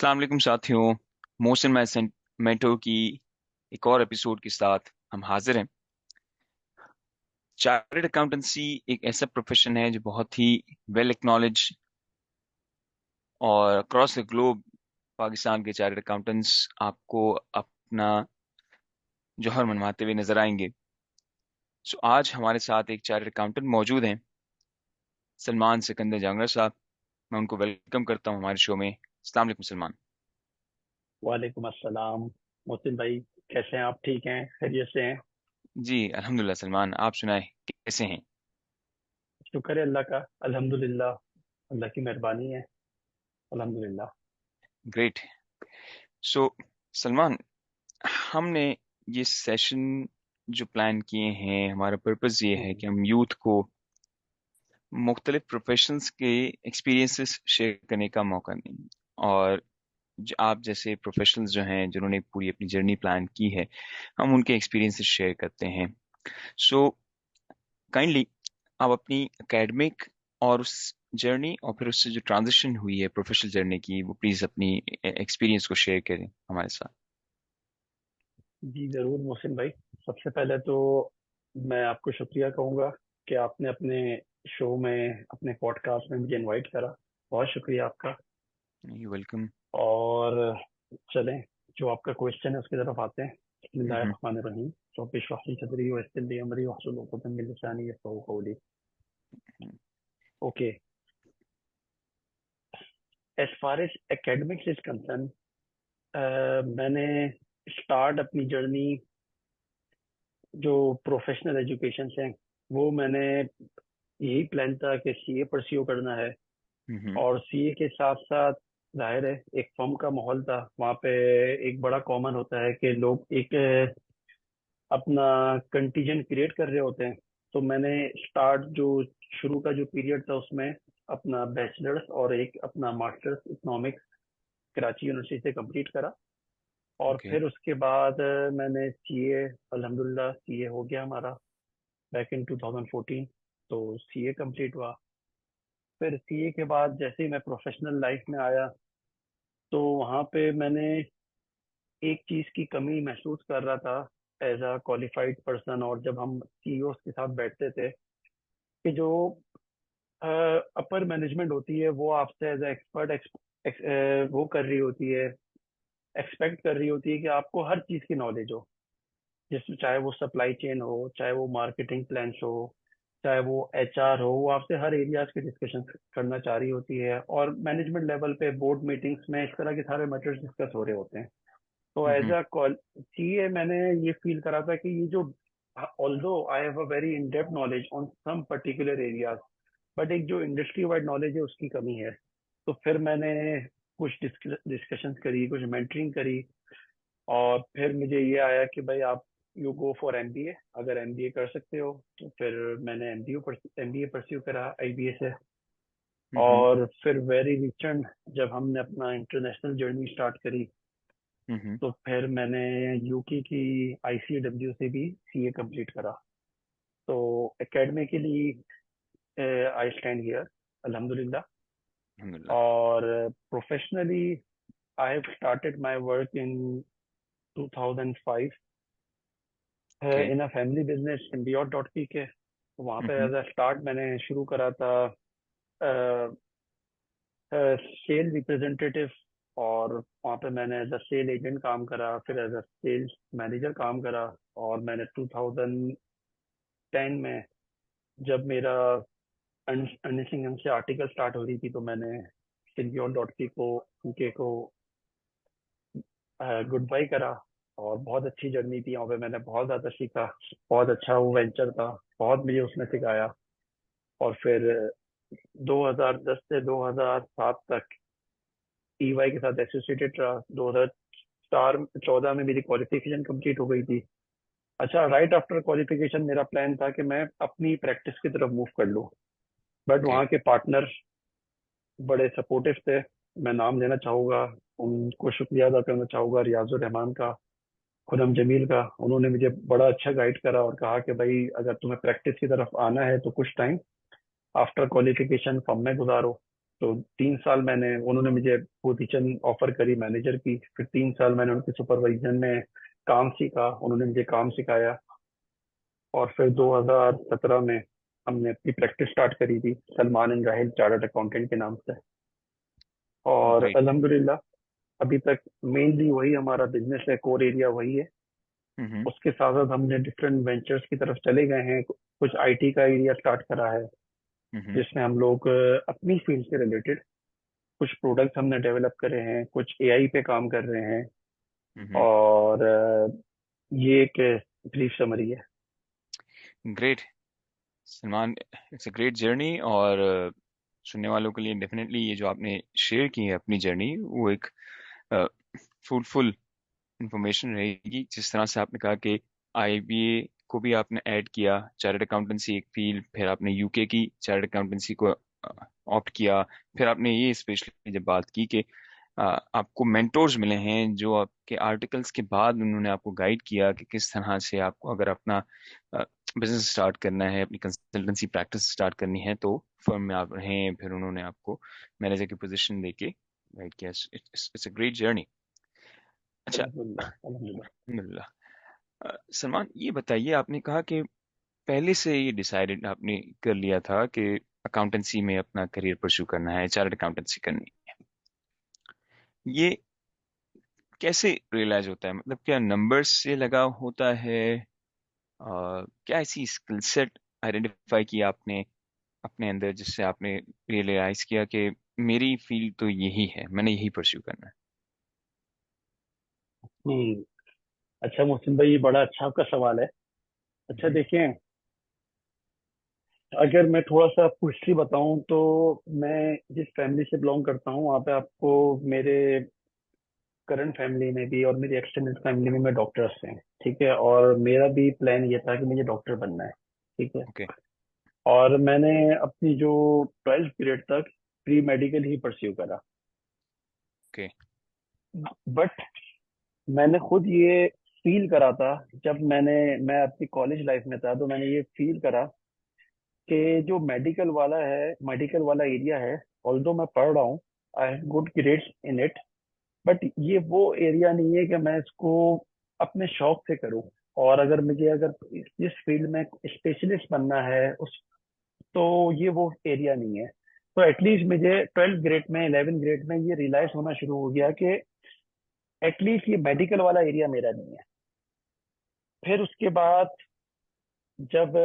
अस्सलाम वालेकुम साथियों। मोशन मेंटो की एक और एपिसोड के साथ हम हाजिर हैं। चार्टर्ड अकाउंटेंसी एक ऐसा प्रोफेशन है जो बहुत ही वेल एक्नॉलेज और अक्रॉस द ग्लोब पाकिस्तान के चार्टर्ड अकाउंटेंट्स आपको अपना जौहर मनवाते हुए नजर आएंगे। सो आज हमारे साथ एक चार्टर्ड अकाउंटेंट मौजूद हैं, सलमान सिकंदर जांगड़ा साहब। मैं उनको वेलकम करता हूँ हमारे शो में। अस्सलाम वालेकुम सलमान। वालेकुम अस्सलाम। मोहसिन भाई, कैसे हैं आप? ठीक हैं? खैरियत से हैं? जी अल्हम्दुलिल्लाह। सलमान आप सुनाए, कैसे हैं? शुक्र है अल्लाह का। अल्हम्दुलिल्लाह। अल्लाह की मेहरबानी है। अल्हम्दुलिल्लाह। ग्रेट। सो सलमान, हमने ये सेशन जो प्लान किए हैं, हमारा पर्पस ये है हम्म। कि हम यूथ को मुख्तलिफ प्रोफेशंस के एक्सपीरियंसेस शेयर करने का मौका दें। और आप जैसे प्रोफेशनल्स जो हैं जिन्होंने पूरी अपनी जर्नी प्लान की है, हम उनके एक्सपीरियंसेस शेयर करते हैं। सो काइंडली आप अपनी एकेडमिक और उस जर्नी और फिर उससे जो ट्रांजिशन हुई है प्रोफेशनल जर्नी की, वो प्लीज अपनी एक्सपीरियंस को शेयर करें हमारे साथ। जी ज़रूर मोहसिन भाई। सबसे पहले तो मैं आपको शुक्रिया कहूँगा कि आपने अपने शो में, अपने पॉडकास्ट में मुझे इनवाइट करा। बहुत शुक्रिया आपका। You welcome. और चलें, जो आपका क्वेश्चन है उसकी तरफ आते हैं। बिस्मिल्लाहिर्रहमानिर्रहीम। रब्बि इश्रह ली सदरी वयस्सिर ली अमरी वहलुल उक़दतम मिन लिसानी यफ़क़हू क़ौली। Okay. As far as academics is concern, मैंने स्टार्ट अपनी जर्नी जो प्रोफेशनल एजुकेशन से, वो मैंने यही प्लान था कि सीए परस्यू करना है। हम्म। और सीए के साथ साथ जाहिर है एक फर्म का माहौल था वहाँ पे। एक बड़ा कॉमन होता है कि लोग एक अपना कंटीजेंट क्रिएट कर रहे होते हैं। तो मैंने स्टार्ट जो शुरू का जो पीरियड था उसमें अपना बैचलर्स और एक अपना मास्टर्स इकोनॉमिक्स कराची यूनिवर्सिटी से कंप्लीट करा। और ओके। फिर उसके बाद मैंने सीए, अल्हम्दुलिल्लाह सीए हो गया हमारा बैक इन 2014। तो सीए कंप्लीट हुआ। फिर सीए के बाद जैसे ही मैं प्रोफेशनल लाइफ में आया, तो वहाँ पे मैंने एक चीज़ की कमी महसूस कर रहा था एज अ क्वालिफाइड पर्सन। और जब हम सीईओ के साथ बैठते थे कि जो अपर मैनेजमेंट होती है वो आपसे एज एक्सपर्ट वो कर रही होती है, एक्सपेक्ट कर रही होती है कि आपको हर चीज़ की नॉलेज हो। जिसमें चाहे वो सप्लाई चेन हो, चाहे वो मार्केटिंग प्लान्स हो, चाहे वो एचआर हो, वो आपसे हर एरियाज की डिस्कशन करना चाह रही होती है। और मैनेजमेंट लेवल पे बोर्ड मीटिंग्स में इस तरह के सारे मैटर्स डिस्कस हो रहे होते हैं। तो as hmm. Uh call CA मैंने ये फील करा था कि ये जो, although I have a very in depth knowledge on some particular areas, but एक जो इंडस्ट्री वाइड नॉलेज है उसकी कमी है। तो फिर मैंने कुछ डिस्कशंस करी, कुछ मेंटरिंग करी। और फिर मुझे ये आया कि भाई आप यू गो फॉर एमबीए। अगर एमबीए कर सकते हो तो फिर मैंने एमबीए परस्यू करा आईबीए से। हम्म। और फिर वेरी रिसेंट जब हमने अपना इंटरनेशनल जर्नी स्टार्ट करी, हम्म। तो फिर मैंने यूके की आईसीडब्ल्यू से भी सीए कंप्लीट करा। तो एकेडमिकली आई स्टैंड हियर, अल्हम्दुलिल्लाह। अल्हम्दुलिल्लाह। और professionally I have started my work in 2005 okay. In a family business symbiote.pk। वहाँ पे हम्म। एज अ स्टार्ट मैंने शुरू करा था सेल रिप्रेजेंटेटिव। और वहाँ पे मैंने एज अ सेल एजेंट काम करा, फिर एज अ सेल्स मैनेजर काम करा। और मैंने 2010 में, जब मेरा अर्निंग सिंघम से आर्टिकल स्टार्ट हो रही थी, तो मैंने symbiote.p को गुड बाय करा। और बहुत अच्छी जर्नी थी वहाँ पे, मैंने बहुत ज़्यादा सीखा। बहुत अच्छा वो वेंचर था, बहुत मुझे उसने सिखाया। और फिर 2010 से 2007 तक ईवाई के साथ एसोसिएटेड रहा। 2014 में मेरी क्वालिफिकेशन कंप्लीट हो गई थी। अच्छा, राइट आफ्टर क्वालिफिकेशन मेरा प्लान था कि मैं अपनी प्रैक्टिस की तरफ मूव कर लूँ। But okay. वहाँ के पार्टनर बड़े सपोर्टिव थे। मैं नाम लेना चाहूँगा, उनको शुक्रिया अदा करना चाहूँगा, रियाजुर रहमान का, खुरम जमील का। उन्होंने मुझे बड़ा अच्छा गाइड करा और कहा कि भाई अगर तुम्हें प्रैक्टिस की तरफ आना है तो कुछ टाइम आफ्टर क्वालिफिकेशन फर्म में गुजारो। तो 3 साल मैंने, उन्होंने मुझे पोजीशन ऑफर करी मैनेजर की। फिर 3 साल मैंने उनके सुपरविजन में काम सीखा, उन्होंने मुझे काम सिखाया। और फिर 2017 में हमने अपनी प्रैक्टिस स्टार्ट करी थी, Salman and Rahil chartered accountant के नाम से। और ग्रेट। अल्हम्दुलिल्लाह अभी तक मेनली वही हमारा बिजनेस है, कोर एरिया वही है। हम्म। उसके साथ साथ हमने डिफरेंट वेंचर्स की तरफ चले गए हैं। कुछ आईटी का एरिया स्टार्ट करा है, हम्म। जिसमें हम लोग अपनी फील्ड से रिलेटेड कुछ प्रोडक्ट्स हमने डेवलप करे हैं, कुछ एआई पे काम कर रहे हैं। हम्म। और ये एक ब्रीफ समरी है। Great Salman, it's a great journey. और सुनने वालों के लिए डेफिनेटली ये जो आपने शेयर की है अपनी जर्नी, वो एक फ्रूटफुल इंफॉर्मेशन रहेगी। जिस तरह से आपने कहा कि आईबीए को भी आपने ऐड किया, चार्टर्ड अकाउंटेंसी एक फील्ड, फिर आपने यूके की चार्टर्ड अकाउंटेंसी को ऑप्ट किया, फिर आपने ये स्पेशली जब बात की कि आपको मेंटोर्स मिले हैं जो आपके आर्टिकल्स के बाद उन्होंने आपको गाइड किया कि किस तरह से आपको अगर अपना बिजनेस स्टार्ट करना है, अपनी कंसल्टेंसी प्रैक्टिस स्टार्ट करनी है, तो फर्म में आप रहें। फिर उन्होंने आपको मैनेजर की पोजीशन देके गाइड किया। It's a great journey. अच्छा, अल्हम्दुलिल्लाह अल्हम्दुलिल्लाह। अल्हम्दुलिल्लाह। सलमान, ये बताइए, आपने कहा कि पहले से ये डिसाइडेड आपने कर लिया था कि अकाउंटेंसी में अपना करियर परस्यू करना है, चार्टर्ड अकाउंटेंसी करनी है। ये कैसे रियलाइज होता है? मतलब क्या नंबर्स से लगा होता है? क्या ऐसी स्किल सेट आइडेंटिफाई किया आपने अपने अंदर जिससे आपने रियलाइज किया कि मेरी फील्ड तो यही है, मैंने यही परस्यू करना है? हम्म। अच्छा मोहसिन भाई, ये बड़ा अच्छा आपका सवाल है। अच्छा हम्म। देखिए, अगर मैं थोड़ा सा आपको हिस्ट्री बताऊं तो मैं जिस फैमिली से बिलोंग करता हूँ वहाँ पे आपको मेरे करंट फैमिली में भी और मेरी एक्सटेंडेड फैमिली में मैं डॉक्टर्स हैं। ठीक है, और मेरा भी प्लान ये था कि मुझे डॉक्टर बनना है। ठीक है। ओके। और मैंने अपनी जो 12th पीरियड तक प्री मेडिकल ही परस्यू करा। ओके। बट मैंने खुद ये फील करा था, जब मैं अपनी कॉलेज लाइफ में था तो मैंने ये फील करा कि जो मेडिकल वाला एरिया है, ऑल्दो मैं पढ़ रहा हूँ, I have good grades in it, but ये वो एरिया नहीं है कि मैं इसको अपने शौक से करूँ। और अगर इस फील्ड में स्पेशलिस्ट बनना है उस, तो ये वो एरिया नहीं है। तो एटलीस्ट मुझे 12th ग्रेड में, 11th ग्रेड में ये रियलाइज होना शुरू हो गया कि एटलीस्ट ये मेडिकल वाला एरिया मेरा नहीं है। फिर उसके बाद जब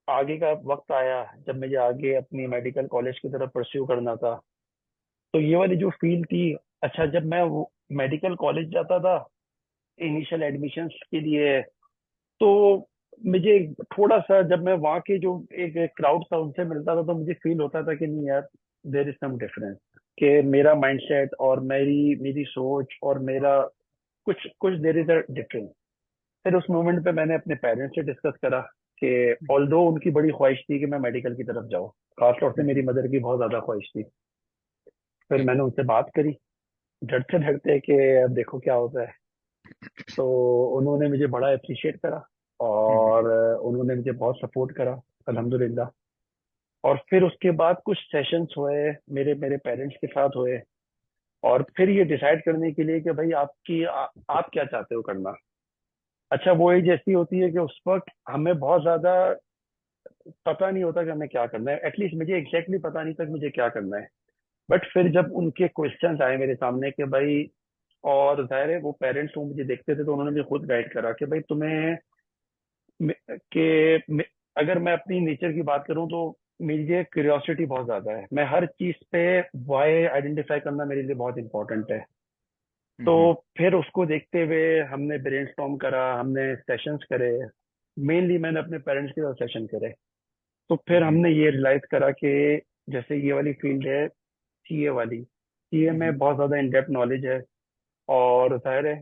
आगे का वक्त आया, जब मुझे आगे अपनी मेडिकल कॉलेज की तरफ परस्यू करना था, तो ये वाली जो फील्ड थी, अच्छा जब मैं वो मेडिकल कॉलेज जाता था इनिशियल एडमिशन्स के लिए, तो मुझे थोड़ा सा, जब मैं वहाँ के जो एक क्राउड था उनसे मिलता था, तो मुझे फील होता था कि नहीं यार, देर इज सम डिफरेंस। कि मेरा माइंडसेट और मेरी मेरी सोच और मेरा कुछ कुछ देर इज अ डिफरेंस। फिर उस मोमेंट पे मैंने अपने पेरेंट्स से डिस्कस करा कि ऑल्दो उनकी बड़ी ख्वाहिश थी कि मैं मेडिकल की तरफ जाऊँ, खासतौर से मेरी मदर की बहुत ज्यादा ख्वाहिश थी। फिर ओके। मैंने उनसे बात करी, डरते डरते, कि अब देखो क्या होता है। तो उन्होंने मुझे बड़ा अप्रिशिएट करा और उन्होंने मुझे बहुत सपोर्ट करा, अल्हम्दुलिल्लाह। और फिर उसके बाद कुछ सेशंस हुए, मेरे मेरे पेरेंट्स के साथ हुए। और फिर ये डिसाइड करने के लिए कि भाई आप क्या चाहते हो करना। अच्छा, वो एज ऐसी होती है कि उस वक्त हमें बहुत ज्यादा पता नहीं होता कि हमें क्या करना है, एटलीस्ट मुझे एग्जैक्टली पता नहीं था कि मुझे क्या करना है। बट फिर जब उनके क्वेश्चंस आए मेरे सामने कि भाई, और जाहिर है वो पेरेंट्स वो मुझे देखते थे, तो उन्होंने मुझे खुद गाइड करा कि भाई तुम्हें अगर मैं अपनी नेचर की बात करूं तो मुझे क्यूरियोसिटी बहुत ज्यादा है। मैं हर चीज पे वाई आइडेंटिफाई करना मेरे लिए बहुत इंपॉर्टेंट है। तो फिर उसको देखते हुए हमने ब्रेनस्टॉर्म करा, हमने सेशंस करे। मेनली मैंने अपने पेरेंट्स के साथ सेशन करे। तो फिर हमने ये रियलाइज करा कि जैसे ये वाली फील्ड है, सीए वाली, सीए में बहुत ज्यादा इन डेप्थ नॉलेज है। और जाहिर है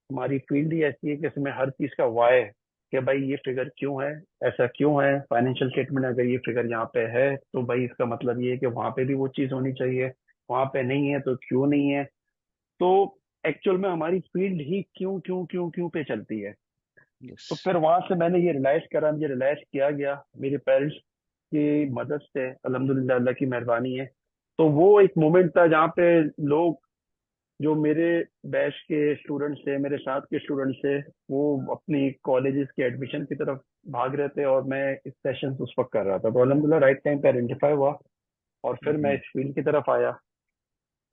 हमारी फील्ड ही ऐसी है कि इसमें हर चीज का वाई है, कि भाई ये फिगर क्यों है, ऐसा क्यों है, फाइनेंशियल स्टेटमेंट अगर ये फिगर यहाँ पे है तो भाई इसका मतलब ये है कि वहां पे भी वो चीज होनी चाहिए, वहां पे नहीं है तो क्यों नहीं है। तो एक्चुअल में हमारी फील्ड ही क्यों क्यों क्यों क्यों पे चलती है। यस। तो फिर वहां से मैंने ये रियलाइज करा, मुझे रियलाइज किया गया मेरे पेरेंट्स की मदद से, अल्हम्दुलिल्लाह, अल्लाह की मेहरबानी है। तो वो एक मोमेंट था जहाँ पे लोग, जो मेरे बैच के स्टूडेंट्स थे, मेरे साथ के स्टूडेंट्स थे, वो अपनी कॉलेजेस के एडमिशन की तरफ भाग रहे थे, और मैं इस सेशन उस वक्त कर रहा था। तो अल्हम्दुलिल्लाह राइट टाइम पे आइडेंटिफाई हुआ, और फिर मैं हम्म। इस फील्ड की तरफ आया।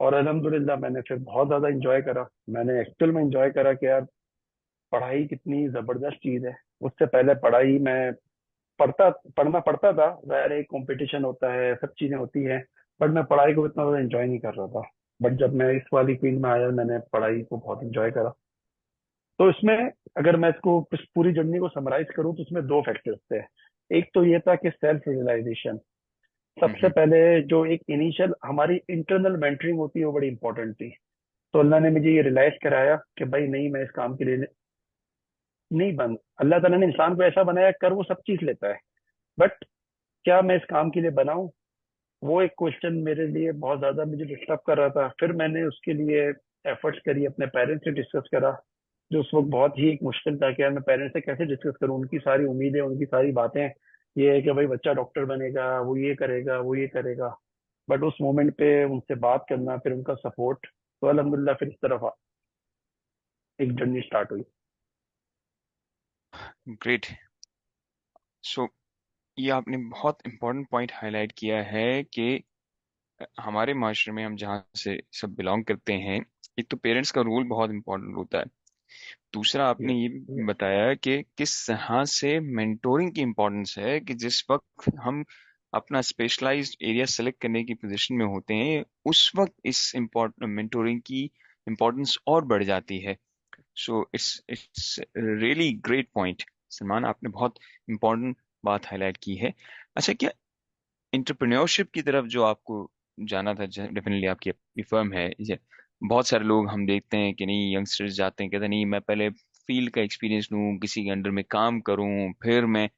और अल्हम्दुलिल्लाह मैंने फिर बहुत ज़्यादा इंजॉय करा। मैंने एक्चुअल में इंजॉय करा कि यार पढ़ाई कितनी ज़बरदस्त चीज़ है। उससे पहले पढ़ाई मैं पढ़ना पड़ता था, ज़ाहिर है कंपटीशन होता है, सब चीज़ें होती हैं, बट मैं पढ़ाई को इतना ज़्यादा इंजॉय नहीं कर रहा था। बट जब मैं इस वाली फील्ड में आया, मैंने पढ़ाई को बहुत इंजॉय करा। तो इसमें अगर मैं इसको इस पूरी जर्नी को समराइज करूँ तो इसमें दो फैक्टर्स थे। एक तो ये था कि सेल्फ रियलाइजेशन। सबसे हम्म। पहले जो एक इनिशियल हमारी इंटरनल मेंटरिंग होती है वो बड़ी इंपॉर्टेंट थी। तो अल्लाह ने मुझे ये रियलाइज कराया कि भाई नहीं, मैं इस काम के लिए नहीं बन, अल्लाह ताला ने इंसान को ऐसा बनाया, कर वो सब चीज लेता है, बट क्या मैं इस काम के लिए बनाऊं, वो एक क्वेश्चन मेरे लिए बहुत ज्यादा मुझे डिस्टर्ब कर रहा था। फिर मैंने उसके लिए एफर्ट्स करी, अपने पेरेंट्स से डिस्कस करा, जो उस वक्त बहुत ही एक मुश्किल था कि यार मैं पेरेंट्स से कैसे डिस्कस करूं। उनकी सारी उम्मीदें, उनकी सारी बातें ये है कि भाई बच्चा डॉक्टर बनेगा, वो ये करेगा, वो ये करेगा। बट उस मोमेंट पे उनसे बात करना, फिर उनका सपोर्ट, तो अल्हम्दुलिल्लाह फिर इस तरफ एक जर्नी स्टार्ट हुई। ग्रेट। सो ये आपने बहुत इम्पोर्टेंट पॉइंट हाईलाइट किया है कि हमारे माशरे में हम जहाँ से सब बिलोंग करते हैं, एक तो पेरेंट्स का रोल बहुत इम्पोर्टेंट होता है। दूसरा आपने यस। ये भी यस। बताया कि किस तरह से मेंटोरिंग की इम्पोर्टेंस है, कि जिस वक्त हम अपना स्पेशलाइज्ड एरिया सेलेक्ट करने की पोजीशन में होते हैं, उस वक्त इस इम्पोर्ट मेंटोरिंग की इम्पोर्टेंस और बढ़ जाती है। So it's it's really great point. Salman, आपने बहुत इम्पोर्टेंट बात हाईलाइट की है। अच्छा, क्या इंटरप्रेन्योरशिप की तरफ जो आपको जाना था, डेफिनेटली आपकी अपनी फर्म है, बहुत सारे लोग हम देखते हैं कि नहीं, यंगस्टर्स जाते हैं, कहते हैं नहीं मैं पहले फील्ड का एक्सपीरियंस लूँ, किसी के अंडर में काम करूँ, फिर मैं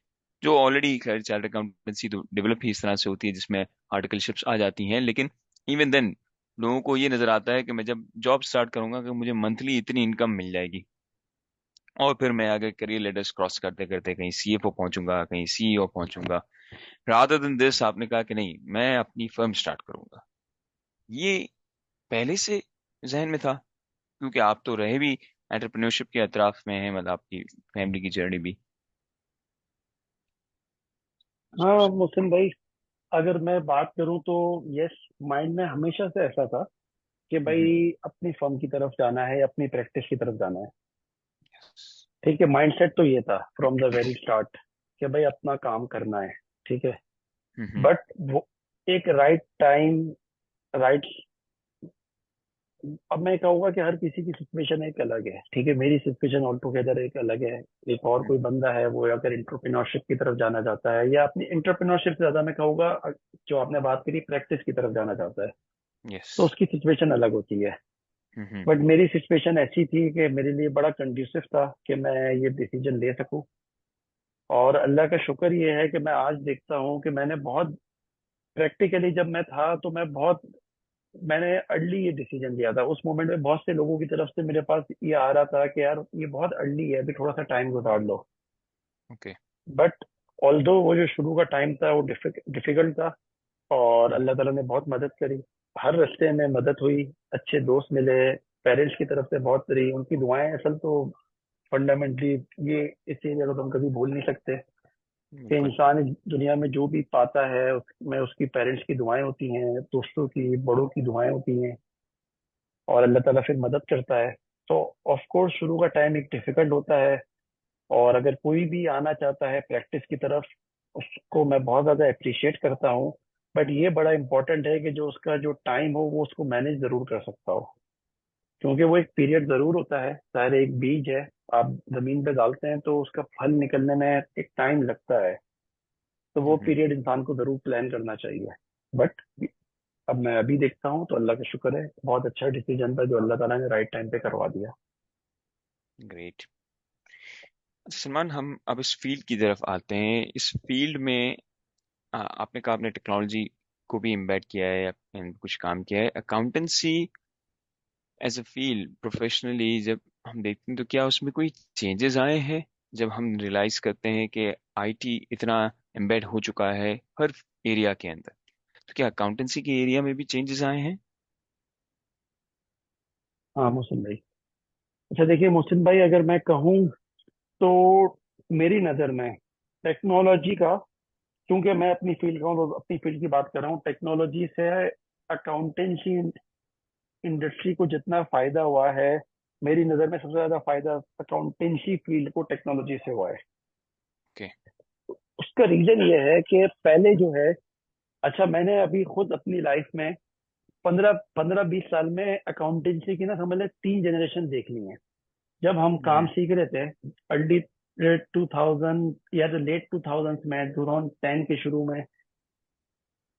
जो ऑलरेडी खैर चार्टर्ड अकाउंटेंसी तो डेवलप ही इस तरह से होती है जिसमें आर्टिकलशिप्स आ जाती हैं, लेकिन इवन देन लोगों को ये नजर आता है कि मैं जब जॉब स्टार्ट करूंगा कि मुझे मंथली इतनी इनकम मिल जाएगी, और फिर मैं आगे करियर लेडर्स क्रॉस करते करते कहीं सीएफओ पहुंचूंगा, कहीं सीईओ पहुंचूंगा। रादर देन दिस आपने कहा कि नहीं, मैं अपनी फर्म स्टार्ट करूंगा। ये पहले से जहन में था, क्योंकि आप तो रहे भी एंटरप्रेन्योरशिप के अतराफ में हैं, मतलब आपकी फैमिली की जर्नी भी। हाँ मोहसिन भाई, अगर मैं बात करूं तो यस, माइंड में हमेशा से ऐसा था कि हम्म। भाई अपनी फर्म की तरफ जाना है, अपनी प्रैक्टिस की तरफ जाना है। ठीक है, माइंडसेट तो ये था फ्रॉम द वेरी स्टार्ट कि भाई अपना काम करना है। ठीक है। हम्म। बट वो एक राइट टाइम, राइट, अब मैं कहूंगा कि हर किसी की सिचुएशन एक अलग है। ठीक है, मेरी सिचुएशन ऑल टुगेदर एक अलग है। एक और कोई बंदा है, वो अगर इंटरप्रेन्योरशिप की तरफ जाना चाहता है, या अपनी इंटरप्रेन्योरशिप से ज्यादा मैं कहूंगा जो आपने बात करी प्रैक्टिस की तरफ जाना चाहता है, यस। तो उसकी सिचुएशन अलग होती है। हम्म। बट मेरी सिचुएशन ऐसी थी कि मेरे लिए बड़ा कंड्यूसिव था कि मैं ये डिसीजन ले सकूं। और अल्लाह का शुक्र ये है कि मैं आज देखता हूँ कि मैंने बहुत प्रैक्टिकली, जब मैं था तो मैंने अर्ली ये डिसीजन लिया था। उस मोमेंट में बहुत से लोगों की तरफ से मेरे पास ये आ रहा था कि यार ये बहुत अर्ली है, अभी थोड़ा सा टाइम गुजार लो। ओके। बट ऑल्दो वो जो शुरू का टाइम था वो डिफिकल्ट था, और अल्लाह ताला ने बहुत मदद करी। हर रास्ते में मदद हुई, अच्छे दोस्त मिले, पेरेंट्स की तरफ से बहुत रही, उनकी दुआएं असल तो फंडामेंटली ये, इस चीज को तो हम कभी भूल नहीं सकते कि बिल्कुल। इंसान इस दुनिया में जो भी पाता है उसमें उसकी पेरेंट्स की दुआएं होती हैं, दोस्तों की, बड़ों की दुआएं होती हैं, और अल्लाह ताला फिर मदद करता है। तो ऑफ कोर्स शुरू का टाइम एक डिफिकल्ट होता है, और अगर कोई भी आना चाहता है प्रैक्टिस की तरफ, उसको मैं बहुत ज्यादा अप्रिशिएट करता हूँ। बट ये बड़ा इंपॉर्टेंट है कि जो उसका जो टाइम हो वो उसको मैनेज जरूर कर सकता हो, क्योंकि वो एक पीरियड जरूर होता है। शायद एक बीज है, आप जमीन पे डालते हैं तो उसका फल निकलने में एक टाइम लगता है। तो वो हम्म। पीरियड इंसान को जरूर प्लान करना चाहिए। बट अब मैं अभी देखता हूँ तो अल्लाह का शुक्र है, बहुत अच्छा डिसीजन था जो अल्लाह ताला ने राइट टाइम पे करवा दिया। ग्रेट। सलमान, हम अब इस फील्ड की तरफ आते हैं। इस फील्ड में आपने कहा आपने टेक्नोलॉजी को भी एम्बेड किया है, आपने कुछ काम किया है। Accountancy as a field professionally जब हम देखते हैं, तो क्या उसमें कोई चेंजेस आए हैं जब हम रियलाइज करते हैं कि आईटी इतना एम्बेड हो चुका है हर एरिया के अंदर? तो क्या अकाउंटेंसी के एरिया में भी चेंजेस आए हैं? हाँ मोहसिन भाई। अच्छा देखिए मोहसिन भाई, अगर मैं कहूँ तो मेरी नज़र में टेक्नोलॉजी का, क्योंकि मैं अपनी फील्ड का हूँ तो अपनी फील्ड की बात कर रहा हूँ, टेक्नोलॉजी से अकाउंटेंसी इंडस्ट्री को जितना फायदा हुआ है, मेरी नज़र में सबसे ज्यादा फायदा अकाउंटेंसी फील्ड को टेक्नोलॉजी से हुआ है। ओके। उसका रीजन ये है कि पहले जो है, अच्छा मैंने अभी खुद अपनी लाइफ में 15-20 साल में अकाउंटेंसी की ना समझ ले 3 जनरेशन देख ली है। जब हम काम हम्म। सीख रहे थे अर्ली 2000 या तो लेट 2000 में, 2010 के शुरू में,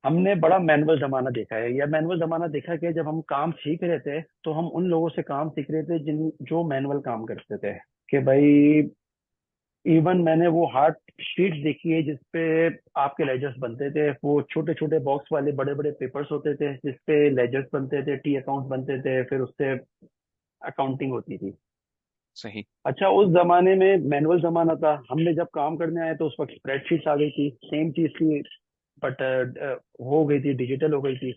हमने बड़ा मैनुअल जमाना देखा है। या मैनुअल जमाना देखा कि जब हम काम सीख रहे थे तो हम उन लोगों से काम सीख रहे थे जिन जो मैनुअल काम करते थे। कि भाई इवन मैंने वो हार्ड शीट्स देखी है जिसपे आपके लेजर्स बनते थे, वो छोटे छोटे बॉक्स वाले बड़े बड़े पेपर्स होते थे जिसपे लेजर्स बनते थे, टी अकाउंट बनते थे, फिर उससे अकाउंटिंग होती थी। सही। अच्छा उस जमाने में मैनुअल जमाना था, हमने जब काम करने आए तो उस वक्त स्प्रेडशीट्स आ गई थी, सेम चीज थी, बट हो गई थी, डिजिटल हो गई थी।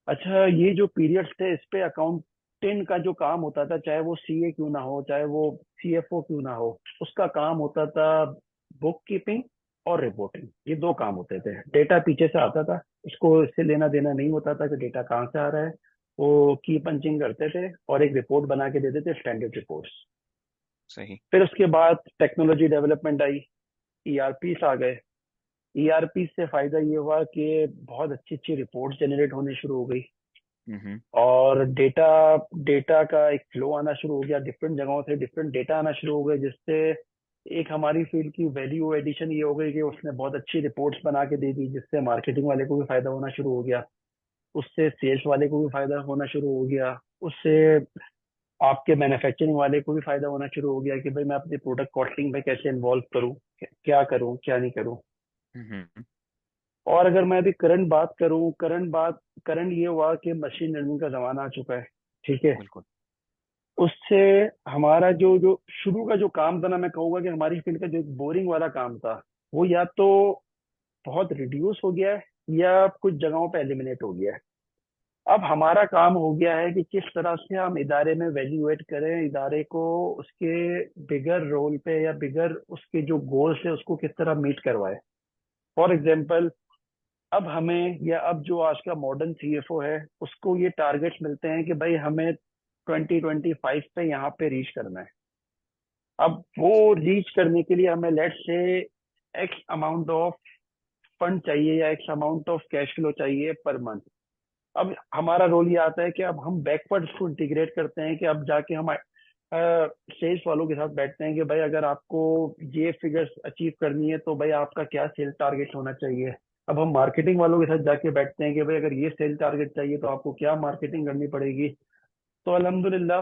अच्छा ये जो पीरियड्स थे इस पे अकाउंटेंट का जो काम होता था, चाहे वो सीए क्यों ना हो, चाहे वो सीएफओ क्यों ना हो, उसका काम होता था बुक कीपिंग और रिपोर्टिंग। ये दो काम होते थे। डेटा पीछे से आता था, उसको इससे लेना देना नहीं होता था कि डेटा कहाँ से आ रहा है। वो की पंचिंग करते थे और एक रिपोर्ट बना के देते थे, स्टैंडर्ड रिपोर्ट्स। सही। फिर उसके बाद टेक्नोलॉजी डेवलपमेंट आई, ईआरपीस आ गए। ईआरपी से फायदा ये हुआ कि बहुत अच्छी अच्छी रिपोर्ट्स जनरेट होने शुरू हो गई, हम्म। और डेटा डेटा का एक फ्लो आना शुरू हो गया, डिफरेंट जगहों से डिफरेंट डेटा आना शुरू हो गए, जिससे एक हमारी फील्ड की वैल्यू एडिशन ये हो गई कि उसने बहुत अच्छी रिपोर्ट्स बना के दे दी, जिससे मार्केटिंग वाले को भी फायदा होना शुरू हो गया, उससे सेल्स वाले को भी फायदा होना शुरू हो गया, उससे आपके मैन्युफैक्चरिंग वाले को भी फायदा होना शुरू हो गया कि भाई मैं अपने प्रोडक्ट कॉस्टिंग में कैसे इन्वॉल्व करूं, क्या करूं क्या नहीं करूं। हम्म। और अगर मैं अभी करंट बात करूं, करंट ये हुआ कि मशीन लर्निंग का जमाना आ चुका है। ठीक है। बिल्कुल। उससे हमारा जो जो शुरू का जो काम था ना, मैं कहूँगा कि हमारी फील्ड का जो बोरिंग वाला काम था, वो या तो बहुत रिड्यूस हो गया है या कुछ जगहों पे एलिमिनेट हो गया है। अब हमारा काम हो गया है कि किस तरह से हम इदारे में वैल्यूएट करें, इदारे को उसके बिगर रोल पे या बिगर उसके जो गोल्स है उसको किस तरह मीट करवाए। फॉर एग्जाम्पल, अब हमें या अब जो आज का मॉडर्न सीएफओ है उसको ये टारगेट्स मिलते हैं कि भाई हमें 2025 पे यहाँ पे रीच करना है। अब वो रीच करने के लिए हमें let's say x amount of fund चाहिए या x amount of cash flow चाहिए पर मंथ। अब हमारा रोल ये आता है कि अब हम बैकवर्ड इसको इंटीग्रेट करते हैं कि अब जाके हम सेल्स वालों के साथ बैठते हैं कि भाई अगर आपको ये फिगर्स अचीव करनी है तो भाई आपका क्या सेल टारगेट होना चाहिए। अब हम मार्केटिंग वालों के साथ जाके बैठते हैं कि भाई अगर ये सेल टारगेट चाहिए तो आपको क्या मार्केटिंग करनी पड़ेगी। तो अल्हम्दुलिल्लाह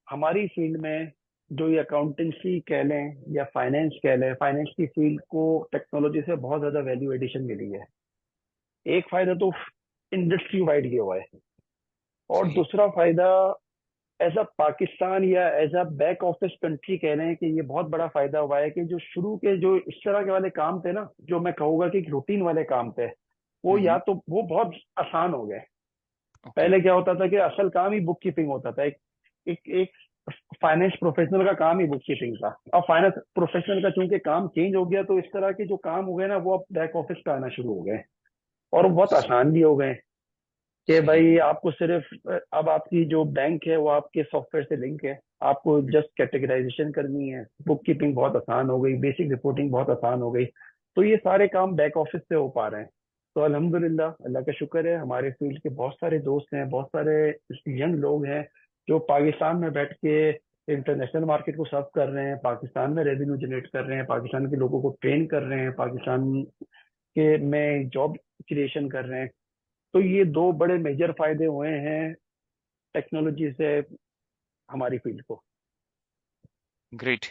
हमारी फील्ड में जो ये अकाउंटेंसी कह लें या फाइनेंस कह लें, फाइनेंस की फील्ड को टेक्नोलॉजी से बहुत ज्यादा वैल्यू एडिशन मिली है। एक फायदा तो इंडस्ट्री वाइड ये हुआ है, और सही। दूसरा फायदा एज अ पाकिस्तान या as a back office country कह रहे हैं कि ये बहुत बड़ा फायदा हुआ है कि जो शुरू के जो इस तरह के वाले काम थे ना, जो मैं कहूंगा कि रूटीन वाले काम थे, वो या हम्म। तो वो बहुत आसान हो गए। ओके। पहले क्या होता था कि असल काम ही बुक कीपिंग होता था, एक फाइनेंस प्रोफेशनल का काम ही बुक कीपिंग था। अब फाइनेंस प्रोफेशनल का चूंकि काम चेंज हो गया तो इस तरह के जो काम हो गए ना वो अब बैक ऑफिस पे आना शुरू हो गए, और वो बहुत आसान भी हो गए। कि सही। भाई आपको सिर्फ अब आपकी जो बैंक है वो आपके सॉफ्टवेयर से लिंक है, आपको जस्ट कैटेगराइजेशन करनी है, बुक कीपिंग बहुत आसान हो गई, बेसिक रिपोर्टिंग बहुत आसान हो गई। तो ये सारे काम बैक ऑफिस से हो पा रहे हैं। तो अल्हम्दुलिल्लाह, अल्लाह का शुक्र है, हमारे फील्ड के बहुत सारे दोस्त हैं, बहुत सारे यंग लोग हैं जो पाकिस्तान में बैठ के इंटरनेशनल मार्केट को सर्व कर रहे हैं, पाकिस्तान में रेवेन्यू जनरेट कर रहे हैं, पाकिस्तान के लोगों को ट्रेन कर रहे हैं, पाकिस्तान के में जॉब क्रिएशन कर रहे हैं। तो ये दो बड़े मेजर फायदे हुए हैं टेक्नोलॉजी से हमारी फील्ड को। ग्रेट।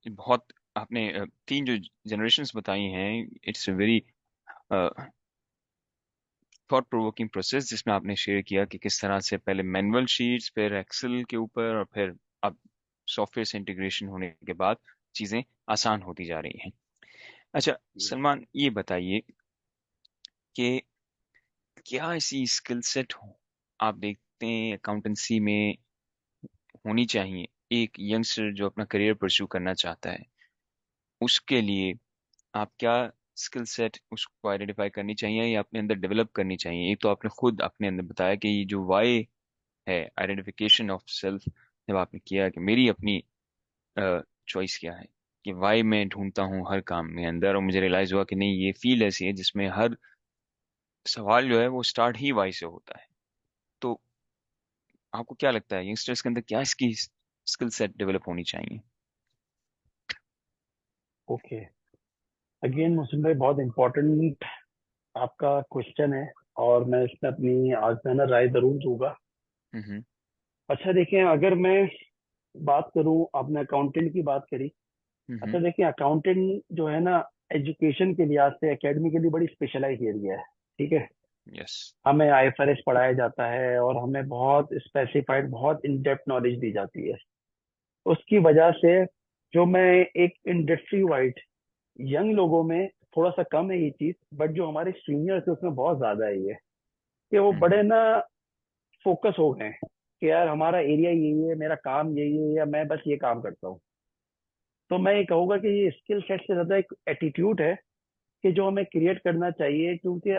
बहुत आपने तीन जो जनरेशन्स बताई हैं, it's a very thought provoking process जिसमें आपने शेयर किया कि किस तरह से पहले मैनुअल शीट्स, फिर एक्सेल के ऊपर, और फिर अब सॉफ्टवेयर से इंटीग्रेशन होने के बाद चीज़ें आसान होती जा रही हैं। अच्छा, सलमान ये बताइए कि क्या ऐसी स्किल सेट हो आप देखते हैं अकाउंटेंसी में होनी चाहिए एक यंगस्टर जो अपना करियर परस्यू करना चाहता है, उसके लिए आप क्या स्किल सेट उसको आइडेंटिफाई करनी चाहिए या अपने अंदर डेवलप करनी चाहिए? एक तो आपने खुद अपने अंदर बताया कि ये जो वाई है, आइडेंटिफिकेशन ऑफ सेल्फ, जब आपने किया कि मेरी अपनी चॉइस क्या है, कि वाई मैं ढूंढता हूँ हर काम में अंदर, और मुझे रियलाइज हुआ कि नहीं, ये फील्ड ऐसी है जिसमें हर सवाल जो है वो स्टार्ट ही वाई से होता है। तो आपको क्या लगता है यंगस्टर्स के अंदर क्या इसकी स्किल सेट डेवलप होनी चाहिए? ओके, अगेन मुस्लिम भाई, बहुत इम्पोर्टेंट आपका क्वेश्चन है, और मैं इसमें अपनी आज़ाना राय जरूर दूंगा। हम्म। अच्छा देखिए, अगर मैं बात करूं, आपने अकाउंटेंट की बात करी। हम्म। अच्छा देखिए, अकाउंटेंट जो है ना, एजुकेशन के लिहाज से एकेडमिकली बड़ी स्पेशलाइज एरिया है। ठीक है। यस। हमें आईएफआरएस पढ़ाया जाता है और हमें बहुत स्पेसिफाइड, बहुत इन डेप्थ नॉलेज दी जाती है। उसकी वजह से जो मैं एक इंडस्ट्री वाइड यंग लोगों में थोड़ा सा कम है ये चीज, बट जो हमारे सीनियर्स है उसमें बहुत ज्यादा है ये, कि वो हम्म। बड़े ना फोकस हो गए हैं कि यार हमारा एरिया यही है, मेरा काम यही है, या मैं बस ये काम करता हूँ। तो मैं ये कहूंगा कि ये स्किल सेट से ज्यादा एक एटीट्यूड है कि जो हमें क्रिएट करना चाहिए, क्योंकि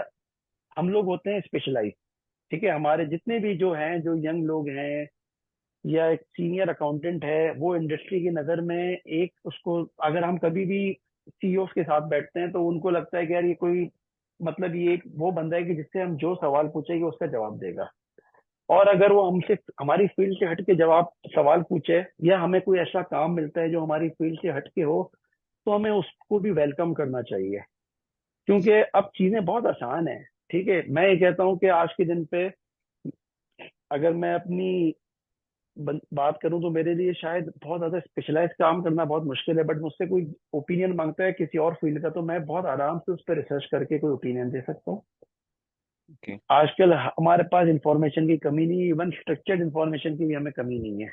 हम लोग होते हैं स्पेशलाइज। ठीक है, हमारे जितने भी जो हैं, जो यंग लोग हैं, या एक सीनियर अकाउंटेंट है, वो इंडस्ट्री की नज़र में एक उसको, अगर हम कभी भी सीईओ के साथ बैठते हैं तो उनको लगता है कि यार ये कोई, मतलब ये एक वो बंदा है कि जिससे हम जो सवाल पूछेंगे उसका जवाब देगा। और अगर वो हमसे हमारी फील्ड से हट के जवाब सवाल पूछे, या हमें कोई ऐसा काम मिलता है जो हमारी फील्ड से हट के हो, तो हमें उसको भी वेलकम करना चाहिए। क्योंकि अब चीजें बहुत आसान है। ठीक है, मैं ये कहता हूँ कि आज के दिन पे अगर मैं अपनी बात करूं तो मेरे लिए शायद बहुत ज्यादा स्पेशलाइज काम करना बहुत मुश्किल है, बट मुझसे कोई ओपिनियन मांगता है किसी और फील्ड का, तो मैं बहुत आराम से उस पर रिसर्च करके कोई ओपिनियन दे सकता हूँ। ओके। आजकल हमारे पास इंफॉर्मेशन की कमी नहीं, इवन स्ट्रक्चर्ड इंफॉर्मेशन की भी हमें कमी नहीं है।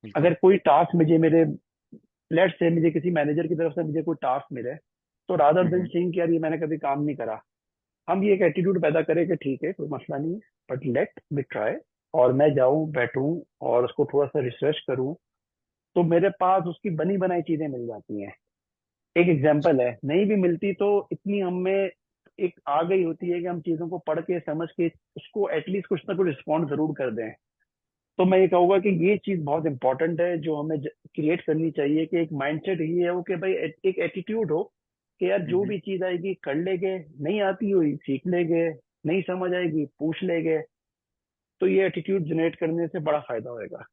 बिल्कुल। अगर कोई टास्क मुझे मेरे, लेट से मुझे किसी मैनेजर की तरफ से मुझे कोई टास्क मिले, तो रादर देन हम्म। सेइंग कि यार ये मैंने कभी काम नहीं करा, हम ये एक एटीट्यूड पैदा करें कि ठीक है, कोई मसला नहीं है, बट लेट मी ट्राई, और मैं जाऊं बैठूं और उसको थोड़ा सा रिसर्च करूं, तो मेरे पास उसकी बनी बनाई चीजें मिल जाती हैं। एक एग्जांपल है, नहीं भी मिलती तो इतनी हमें एक आ गई होती है कि हम चीजों को पढ़ के समझ के उसको एटलीस्ट कुछ ना कुछ रिस्पॉन्ड जरूर कर दें। तो मैं ये कहूंगा कि ये चीज बहुत इंपॉर्टेंट है जो हमें क्रिएट करनी चाहिए, कि एक माइंडसेट ये हो कि भाई एक एटीट्यूड हो कि यार जो हम्म। भी चीज आएगी कर लेंगे, नहीं आती हुई सीख लेंगे, नहीं समझ आएगी पूछ लेंगे। तो ये एटीट्यूड जनरेट करने से बड़ा फायदा होएगा।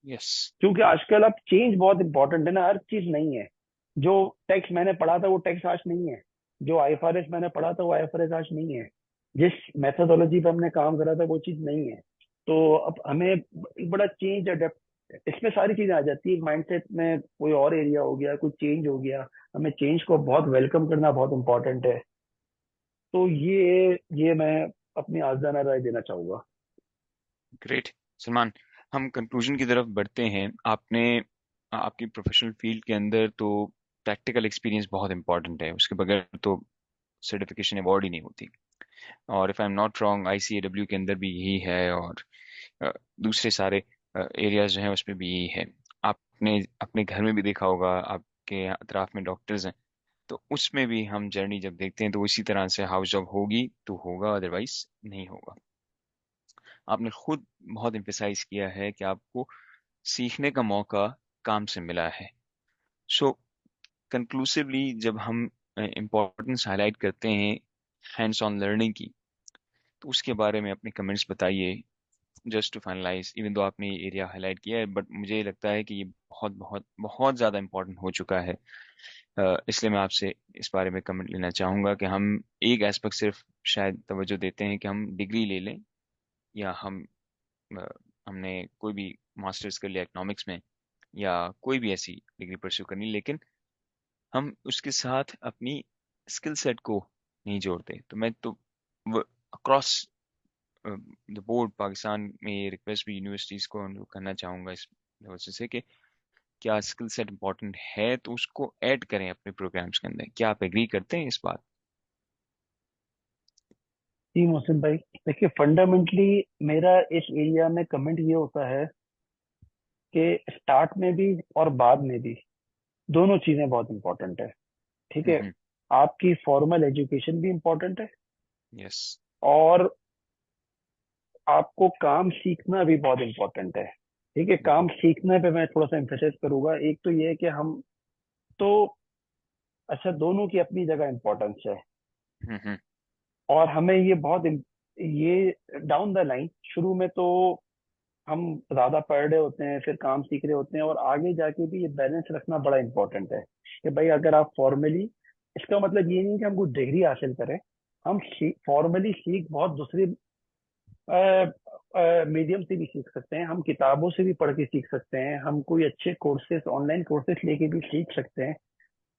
यस। क्योंकि आजकल अब चेंज बहुत इंपॉर्टेंट है ना, हर चीज नहीं है। जो टैक्स मैंने पढ़ा था वो टैक्स आज नहीं है, जो आईएफआरएस मैंने पढ़ा था वो आईएफआरएस आज नहीं है, जिस मेथोडोलॉजी पे हमने काम करा था वो चीज नहीं है। तो अब हमें एक बड़ा चेंज अडेप्ट, इसमें सारी चीजें आ जाती है। माइंडसेट में कोई और एरिया हो गया, कोई चेंज हो गया, हमें चेंज को बहुत वेलकम करना बहुत इंपॉर्टेंट है। तो ये मैं अपनी आज़ाना राय देना चाहूंगा। ग्रेट। सलमान, हम कंक्लूजन की तरफ बढ़ते हैं। आपने आपकी प्रोफेशनल फील्ड के अंदर तो प्रैक्टिकल एक्सपीरियंस बहुत इंपॉर्टेंट है, उसके बगैर तो सर्टिफिकेशन अवार्ड ही नहीं होती। और if I am not wrong, ICAW के अंदर भी यही है, और अ, दूसरे सारे एरियाज जो हैं उसमें भी यही है। आपने अपने घर में भी देखा होगा, आपके अतराफ में डॉक्टर्स हैं, तो उसमें भी हम जर्नी जब देखते हैं तो इसी तरह से हाउस जॉब होगी तो होगा, अदरवाइज नहीं होगा। आपने खुद बहुत एम्फेसाइज किया है कि आपको सीखने का मौका काम से मिला है। सो कंक्लूसिवली जब हम इम्पोर्टेंस हाईलाइट करते हैं हैंड्स ऑन लर्निंग की, तो उसके बारे में अपने कमेंट्स बताइए। Just to finalise, even though आपने ये एरिया हाईलाइट किया है, बट मुझे लगता है कि ये बहुत बहुत बहुत ज़्यादा इंपॉर्टेंट हो चुका है। इसलिए मैं आपसे इस बारे में कमेंट लेना चाहूँगा कि हम एक एस्पेक्ट सिर्फ शायद तवज्जो देते हैं कि हम डिग्री ले लें, या अ, हमने कोई भी मास्टर्स कर लिया इकोनॉमिक्स में, या कोई भी ऐसी डिग्री परस्यू करनी, लेकिन हम उसके साथ अपनी स्किल सेट को नहीं जोड़ते। तो मैं तो अक्रॉस द बोर्ड पाकिस्तान में ये रिक्वेस्ट भी यूनिवर्सिटीज को हम लोग करना चाहूँगा इस वजह से कि क्या स्किल सेट इंपॉर्टेंट है तो उसको ऐड करें अपने प्रोग्राम्स के अंदर। क्या आप एग्री करते हैं इस बात? जी मोहसिन भाई, देखिए फंडामेंटली मेरा इस एरिया में कमेंट ये होता है कि स्टार्ट में भी और बाद में भी दोनों चीजें बहुत इंपॉर्टेंट है। ठीक है। हम्म। आपकी फॉर्मल एजुकेशन भी इंपॉर्टेंट है, यस। और आपको काम सीखना भी बहुत इंपॉर्टेंट है। ठीक है, काम सीखने पे मैं थोड़ा सा एम्फेसाइज करूंगा। एक तो ये है कि हम तो, अच्छा, दोनों की अपनी जगह इंपॉर्टेंस है। हम्म। और हमें ये ये डाउन द लाइन शुरू में तो हम ज्यादा पढ़ रहे होते हैं, फिर काम सीख रहे होते हैं, और आगे जाके भी ये बैलेंस रखना बड़ा इंपॉर्टेंट है कि भाई अगर आप फॉर्मली, इसका मतलब ये नहीं कि हम कुछ डिग्री हासिल करें। हम फॉर्मली सीख बहुत दूसरे मीडियम से भी सीख सकते हैं, हम किताबों से भी पढ़ के सीख सकते हैं, हम कोई अच्छे कोर्सेज, ऑनलाइन कोर्सेज लेके भी सीख सकते हैं।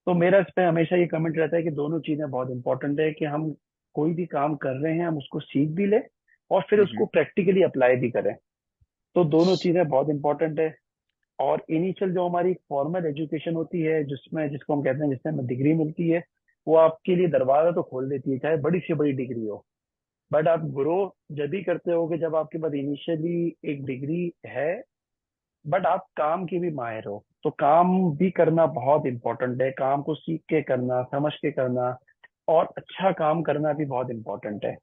तो मेरा इस पे हमेशा ये कमेंट रहता है कि दोनों चीजें बहुत इंपॉर्टेंट है कि हम कोई भी काम कर रहे हैं हम उसको सीख भी ले और फिर उसको हम्म। प्रैक्टिकली अप्लाई भी करें। तो दोनों यस। चीजें बहुत इंपॉर्टेंट है। और इनिशियल जो हमारी फॉर्मल एजुकेशन होती है, जिसको हम कहते हैं, जिससे हमें डिग्री मिलती है, वो आपके लिए दरवाजा तो खोल देती है, चाहे बड़ी से बड़ी डिग्री हो। बट आप ग्रो जब भी करते हो कि जब आपके पास इनिशियली एक डिग्री है, बट आप काम की भी माहिर हो, तो काम भी करना बहुत इंपॉर्टेंट है। काम को सीख के करना, समझ के करना, और अच्छा काम करना भी बहुत इंपॉर्टेंट है।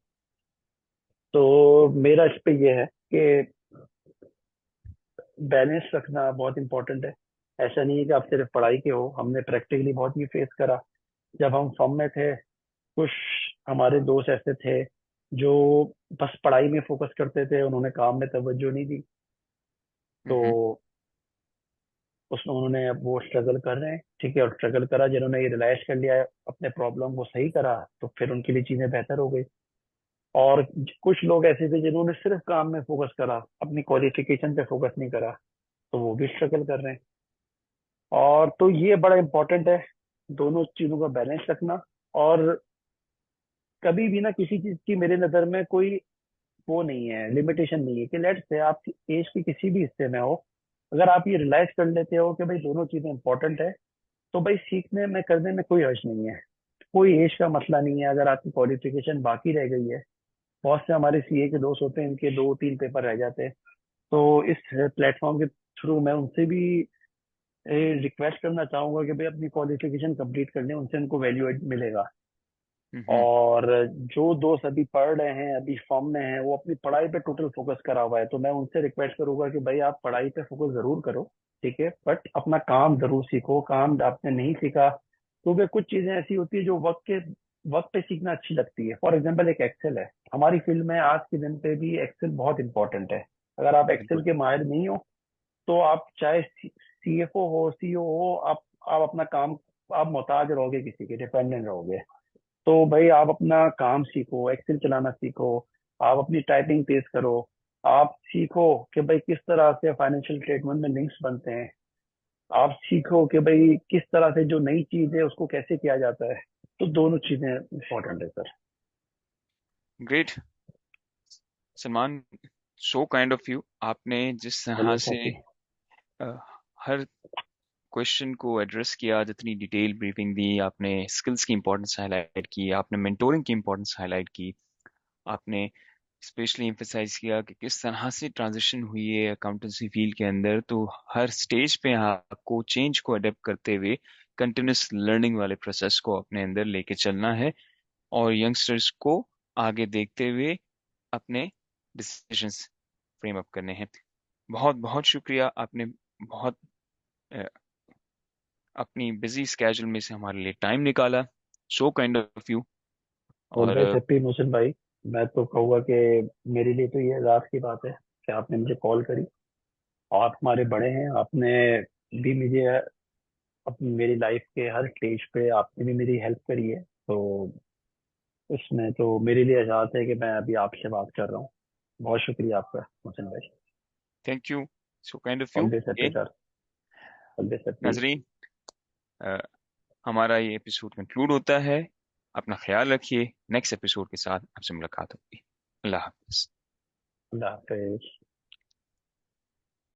तो मेरा इस पे ये है कि बैलेंस रखना बहुत इंपॉर्टेंट है। ऐसा नहीं है कि आप सिर्फ पढ़ाई के हो, हमने प्रैक्टिकली बहुत ये फेस करा। जब हम फॉर्म में थे, कुछ हमारे दोस्त ऐसे थे जो बस पढ़ाई में फोकस करते थे, उन्होंने काम में तवज्जो नहीं दी। तो हम्म। उसमें उन्होंने, अब वो स्ट्रगल कर रहे हैं, ठीक है, और स्ट्रगल करा, जिन्होंने ये रियलाइज कर लिया, अपने प्रॉब्लम को सही करा, तो फिर उनके लिए चीजें बेहतर हो गई। और कुछ लोग ऐसे थे जिन्होंने सिर्फ काम में फोकस करा, अपनी क्वालिफिकेशन पे फोकस नहीं करा, तो वो भी स्ट्रगल कर रहे हैं। और तो ये बड़ा इंपॉर्टेंट है, दोनों चीजों का बैलेंस रखना। और कभी भी ना किसी चीज की मेरे नजर में कोई वो नहीं है, लिमिटेशन नहीं है कि लेट्स से आप एज के किसी भी हिस्से में हो, अगर आप ये रियलाइज कर लेते हो कि भाई दोनों चीजें इंपॉर्टेंट है, तो भाई सीखने में, करने में कोई हर्ज नहीं है। कोई एज का मसला नहीं है। अगर आपकी क्वालिफिकेशन बाकी रह गई है, बहुत से हमारे सीए के दोस्त होते हैं, इनके 2-3 पेपर रह जाते हैं, तो इस प्लेटफॉर्म के थ्रू मैं उनसे भी रिक्वेस्ट करना चाहूंगा कि भाई अपनी क्वालिफिकेशन कंप्लीट कर लें, उनसे उनको वैल्यू एड मिलेगा। हम्म। और जो दोस्त अभी पढ़ रहे हैं, अभी फॉर्म में हैं, वो अपनी पढ़ाई पे टोटल फोकस करा हुआ है, तो मैं उनसे रिक्वेस्ट करूंगा कि भाई आप पढ़ाई पे फोकस जरूर करो, ठीक है, बट अपना काम जरूर सीखो। काम आपने नहीं सीखा, क्योंकि कुछ चीजें ऐसी होती है जो वक्त पे सीखना अच्छी लगती है। फॉर एग्जाम्पल एक एक्सेल है, हमारी फील्ड में आज के दिन पे भी एक्सेल बहुत इंपॉर्टेंट है। अगर आप एक्सेल बिल्कुल। के माहिर नहीं हो, तो आप चाहे सीएफओ हो, सीईओ हो, आप अपना काम, आप मोहताज रहोगे, किसी के डिपेंडेंट रहोगे। तो भाई आप अपना काम सीखो, एक्सेल चलाना सीखो, आप अपनी टाइपिंग तेज करो, आप सीखो कि भाई किस तरह से फाइनेंशियल स्टेटमेंट में लिंक्स बनते हैं, आप सीखो कि भाई किस तरह से जो नई चीज है उसको कैसे किया जाता है। तो दोनों चीजें इंपॉर्टेंट है sir. Great. Salman, so kind of you, आपने जिस तरह चलिए से काफी। अ, हर क्वेश्चन को एड्रेस किया, जितनी डिटेल ब्रीफिंग दी आपने, स्किल्स की इंपॉर्टेंस हाईलाइट की आपने, मेंटोरिंग की इंपॉर्टेंस हाईलाइट की आपने, स्पेशली एम्फेसाइज किया कि किस तरह से ट्रांजिशन हुई है अकाउंटेंसी फील्ड के अंदर, तो हर स्टेज पे आपको चेंज को अडेप्ट करते हुए कंटिन्यूस लर्निंग वाले प्रोसेस को अपने अंदर लेके चलना है, और यंगस्टर्स को आगे देखते हुए अपने डिसीजंस फ्रेम अप करने हैं। बहुत बहुत शुक्रिया, आपने बहुत अ, अपनी बिजी स्केजूल में से हमारे लिए टाइम निकाला। So kind of you. और ऑलवेज हैप्पी मोहसिन भाई। मैं तो कहूँगा कि मेरे लिए तो ये रात की बात है कि आपने मुझे कॉल करी। आप हमारे बड़े हैं, आपने भी मुझे अपनी, मेरी लाइफ के हर स्टेज पे आपने भी मेरी हेल्प करी है। तो इसमें तो मेरे लिए एहसास है कि मैं अभी आपसे बात कर रहा हूँ। बहुत शुक्रिया आपका मोहसिन भाई। Thank you. So kind of you always happy again. Sir. Always happy. नाजरीन, अ, हमारा ये एपिसोड कंक्लूड होता है। अपना ख्याल रखिए। नेक्स्ट एपिसोड के साथ आपसे मुलाकात होगी। अल्लाह हाफिज। अल्लाह हाफिज।